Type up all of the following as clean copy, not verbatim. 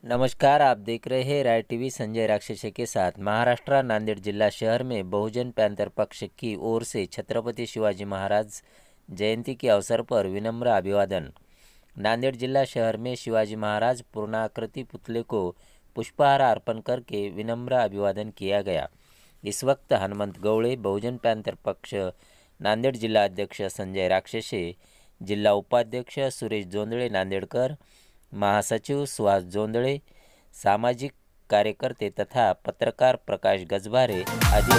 नमस्कार, आप देख रहे हैं राय टीवी संजय राक्षसे के साथ। महाराष्ट्र नांदेड़ जिला शहर में बहुजन पैंथर पक्ष की ओर से छत्रपति शिवाजी महाराज जयंती के अवसर पर विनम्र अभिवादन। नांदेड़ जिला शहर में शिवाजी महाराज पूर्णाकृति पुतले को पुष्पहार अर्पण करके विनम्र अभिवादन किया गया। इस वक्त हनुमंत गवळे, बहुजन पैंथर पक्ष नांदेड़ जिला अध्यक्ष संजय राक्षसे, जिला उपाध्यक्ष सुरेश जोंधळे नांदेड़कर, महासचिव सुहास जोंधळे, सामाजिक कार्यकर्ते तथा पत्रकार प्रकाश गजभारे आदि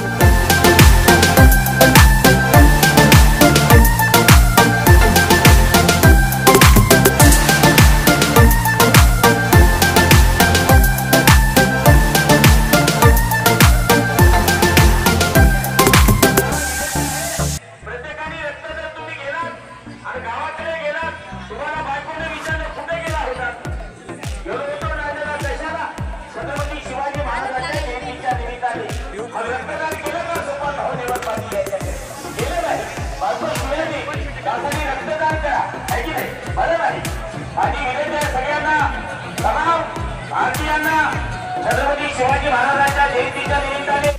छत्रपति शिवाजी महाराजांच्या जयंतीच्या निमित्ताने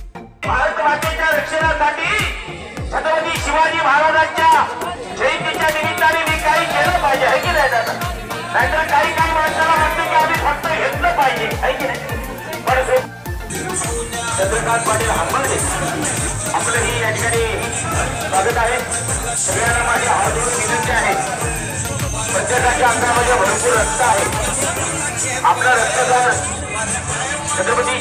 भारत मातेच्या रक्षणासाठी छत्रपति शिवाजी महाराजांच्या जयंतीच्या निमित्ताने मी काही केलं पाहिजे आहे की नाही दादा? नाहीतर काही माणसाला वाटतं की आम्ही फक्त घेतलं पाहिजे आहे की नाही? बरं, चंद्रकांत पाटील हंबर्डे आपलं ही या ठिकाणी स्वागत आहे। सगळ्यांना माझी हार्दिक विनंती आहे, प्रत्येकाच्या अंगामध्ये भरपूर रक्त आहे। आपला रक्तदान छत्रपति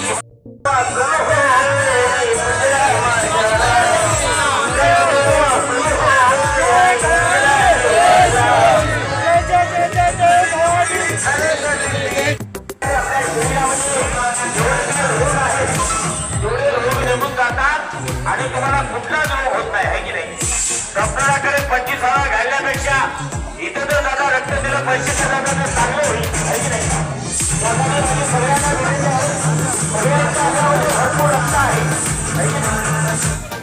आणि तुम्हाला कुठलाच रोग होत नाही आहे की नाही? डॉक्टरांकडे 25 वेळा घालण्यापेक्षा इथं जर दादा रक्त दिलं 25 हजार तर चांगलं होईल आहे की नाही? सगळ्यांना भरपूर रक्त आहे।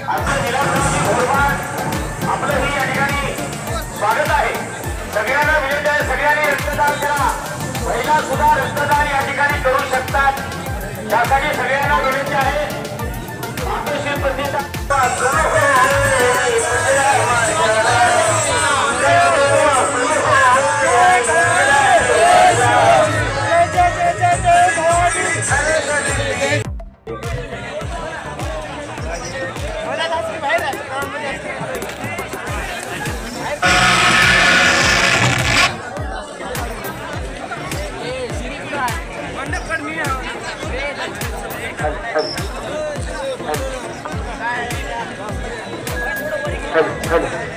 आपलं निराकरणाची भोरमाळ आपलं ही या ठिकाणी स्वागत आहे। सगळ्यांना विनंती आहे, सगळ्यांनी रक्तदान करा। महिला सुद्धा रक्तदान या ठिकाणी करू शकतात, त्यासाठी सगळ्यांना विनंती आहे। Hello.